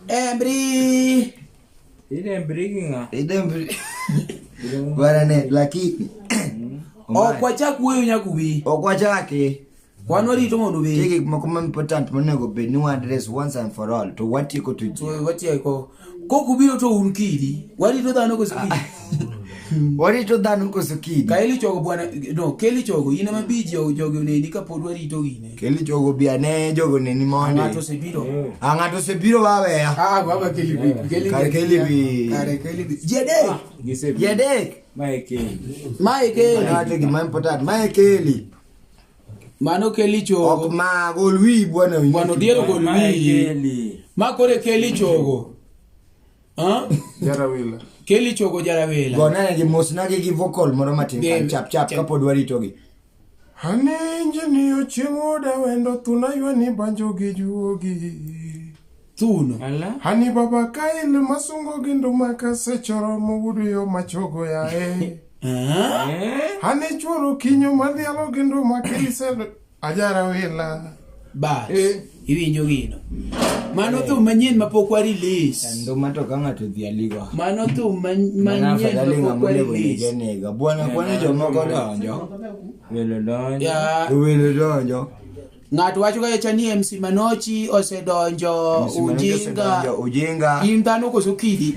Embri. Idembri. Barane lakini. Okwachaku wewe nyakubi. Okwachake. Wanori to mondo be. Take makoma important monego be new address once and for all to what you go to. So what you go. Kokubiro to unkidi. Wali to dano ko sukidi. Wali to dano ko sukidi. Kaeli chogo bwana no keli chogo ina mabiji jogo ne ndika podwari to gine. Keli chogo bia ne jogo ne ni monde. Angato se biro babe ya. Baba keli bi. Keli bi. Jede. Mike. Ate ki man important. Mike. Mano keli chogo. Ok ma golwi bwana winyi. Bwana diero golwi. Ma kore keli chogo. Jarawila. Keli chogo jarawila. Gona gi mosna gi vocal moro matin kan chap kapo dwari togi. Hane injini ochimoda wendo tunaywa ni banjo gi juogi. Tuno. Hani baba kaile masungo gindu makase choro mugudu yo machogo ya Hani choro kinyo madhialo gindu makise ajarawila. Bas. Iwinjo gino. Mano tu manyen mapok wari release. Ndo matoka ngato dhialigo. Mano tu manyen mapok wari release. Bwana jomoko donjo. Welo donjo. Ngato wacho ga chani MC Manochi osedonjo ujinga. Indano ko sukidi.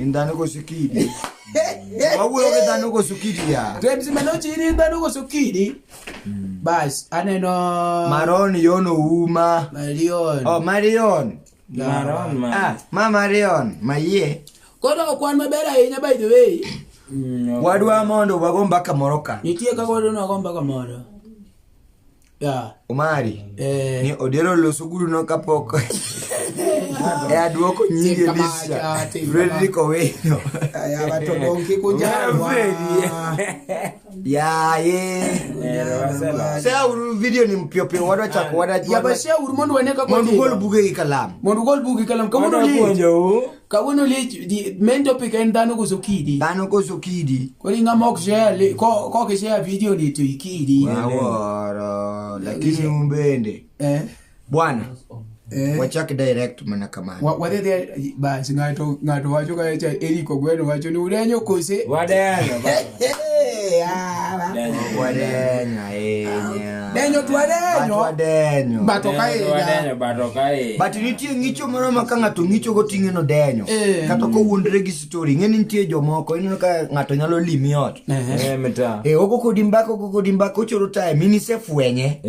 Wawuyo ke dano ko sukidi ya. MC Manochi indano ko sukidi. Bas aneno Maron yono uma. Marion. Oh Marion. Maron. Marion. Maye. Kodo kwan maber ahinya by the way. Wadwa mondo wagomba ka moroka. Nitie ka kodo no gomba ka moro. Ya. Omari. Ni odero losuguru no kapok. Aduoko nyingi Lisa. Frederico Weno. Ya bato donki kujawa. Saya uru video ni mpio wada chako wada. Ya basia uru mondo waneka kwa mondo gol buge ikalam. Kawono li di main topic endano ko sukidi. Dano ko sukidi. Ko linga mok share ko ke share video ni to ikidi. Wawara lakini umbende. Bwana. Wachake direct mana kamani. Wade there bas ngato wacho ka cha Eriko Gweno wacho ni urenyo kose. Wadenya. Denyo twadenyo. Batokai. But nitie ngicho moro makanga to ngicho go ting'e no denyo. Kata ko wundre gi story ngeni nitie jomoko ineno ka ngato nyalo limi ot. Meta. Okoko dimbako choro time mini se fwenye.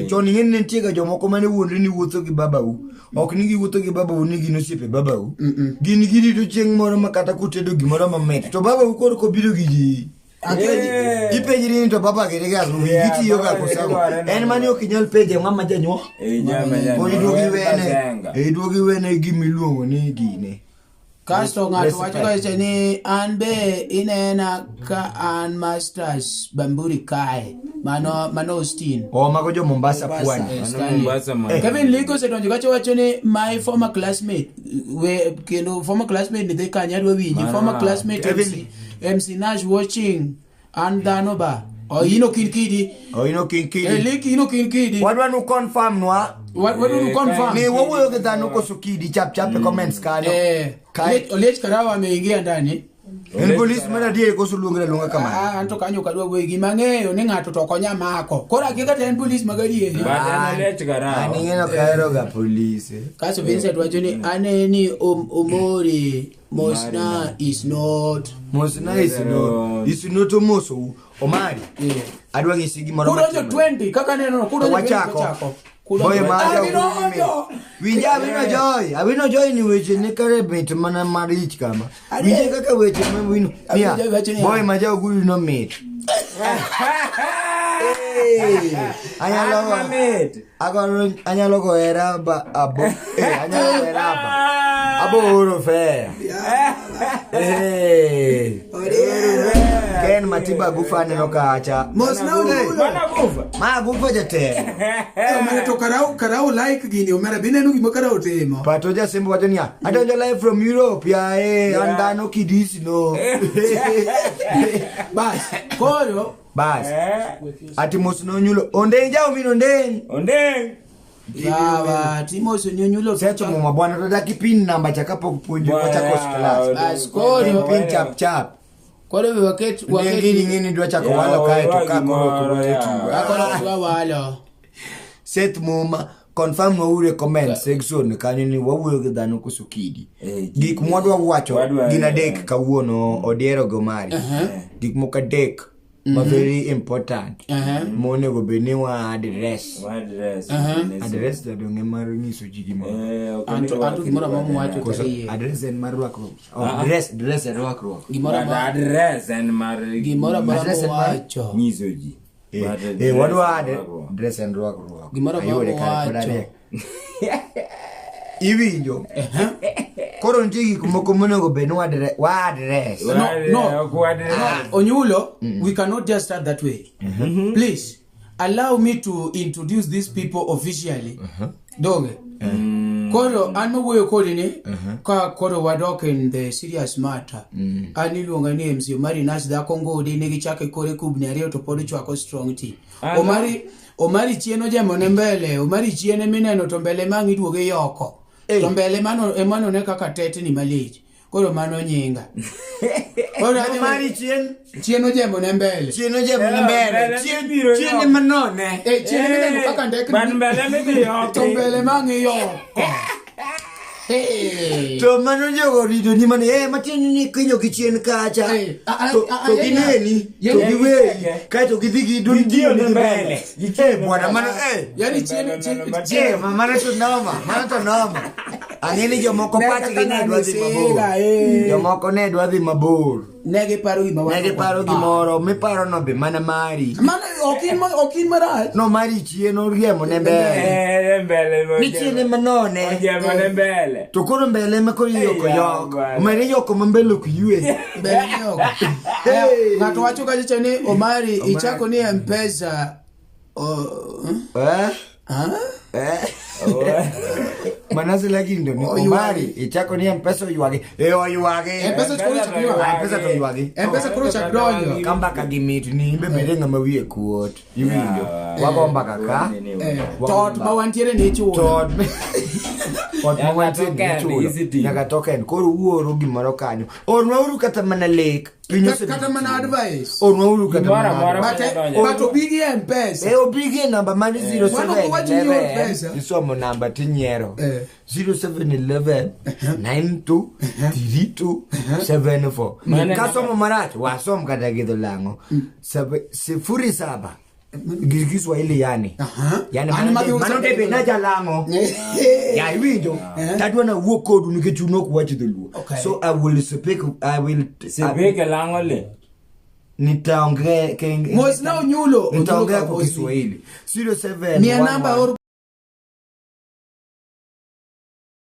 Choni ngeni nitie ga jomoko mane wundre ni wuotho gi babau. Ok nigi wuotho gi babau nigi no siepe babau. Gini to chieng moro makata kutedo gimoro mamet. To babau kor ko biro gi ji. Ipenjiri to baba gerega giti yoga kosago en mani okinyal peje ngama janyo iduogi wene gimiluongo ni gine kasto ngato wacho ka ni anbe inena ka an masters Bamburi kai mano Austin mago jo Mombasa pwani Kevin Ligo se donjo gacho wacho ni my former classmate former classmate ni kanyadwa winji former classmate MC Nash watching and Danoba ino kinkidi liki ino kinkidi wadwa nu confirm nwa wadwa nu confirm ni wawuyo ke dano ko sukidi chap comments kanyo olech karawa ameingia ndani en police mana die ko sulunga kama anto kanyo kadwa wegi mang'eyo ni ngato to konya mako kora kika ten police magari olech karawa ani ngeno kaero ga police kaso Vincent wacho ni aneni omori Mosna is not moso Omari adwa ngisigi moro kudojo 20 kaka neno kudojo wachako boy maja awino joy ni weche ne kare bet mana marich kama wije kaka weche wino nia boy maja gulu no meet anyalo go era abo oro fe Ken Matiba gufa neno kacha Mosna ma gufa jate mane to karau like gini omera binenu gimo karau temo patoja sembo watania adonjo live from Europe ya andano kidisi no bas ati Mosna nyulo ondenja omino ondeng Yawa timoso nyunyulo Secho mwa bwana tutaki pin number chakapo kupunjwa kwa chako class. Askoro Pin chap. Kore wakati Ngini ndio chako wala kae tukakoro yetu. akora kwa wala. Set muma confirm no recommend section kanini wawuyo gidhano kusukidi. Gik mwadwa wacho gina dek kawuono odiero gomari. Gik moka dek ma very important. Mone go beniwa address. Address da donge maru ngiso jigi mo. Anto gimora mamu wacho kariye. Address en maru akro. Address en akro. Gimora address en maru gimora mamu wacho. Ngiso ji. Wadwa address en akro. Gimora mamu wacho. Iwinjo. Koro ntigi kumoko monego beniwa address. No. Onyulo, we cannot just start that way. Please, allow me to introduce these people officially. Doge. Koro, anu wuyo kodi ni, ka koro wadok in the serious matter. Aniluonga ni MC Omari Nash da Kongo de negi chake kore kubni ariyo to podi chwako strong tea. Omari chieno jamone mbele, Omari chiene mineno to mbele mangi duoge yoko. To mbele mano ne kaka tete ni maliji. Koro mano nyinga. Omari chieno jamone mbele. Chiene manone. Chiene mineno kaka ndeke. Ban mbele mimi yoko. To mbele mangi yoko. Hey. To mano jogo rido ni mane matini ni kinyo kichien kacha. To gineni, to giwe, kai to gidhigi dun dio ni mbele. Bwana mano Yani chiene mano to noma. Angeni jomoko pachi gine dwadhi mabor. Jomoko ne dwadhi mabor. Nege paro gimoro, miparo no be mana mari. Mana okin marach. No mari chieno riemo ne mbele. Mbele. Mi chiene manone. Odiemo mbele. To koro mbele mako yoko yoko. Omari yoko mbele kuyue. Mbele yoko. Ngato wacho kaje ni Omari ichako ni M-Pesa. Manase lagi ndo ni Omari ichako ni M-Pesa yuage. Oyuage. M-Pesa kuro chakriwa. M-Pesa to yuage. M-Pesa kuro chakriwa. Kamba kagimit ni imbe merenga mawie kuot. Iwinjo. Wagomba kaka. Tot mawantiere ni chuo. Tot mawantiere ni chuo. Nyaka token. Koro uoro gimoro kanyo. Orwauru kata mana lake. Kata mana advice. Orwauru kata mana. But obigi M-Pesa. Obigi namba mani 07. Wano kuwachi niyo M-Pesa. Isomo namba tinyero. 0711 92 32 74. Kasomo marach. Wasom kata githo lango. 07 Kiswahili yani. Yani mano de na jalango. Ya iwinjo. Tadwa na wo code nikechuno kuwachi dhuluo. So I will speak lango le. Nitaongea Mosna Onyulo. Nitaongea kwa Kiswahili. 07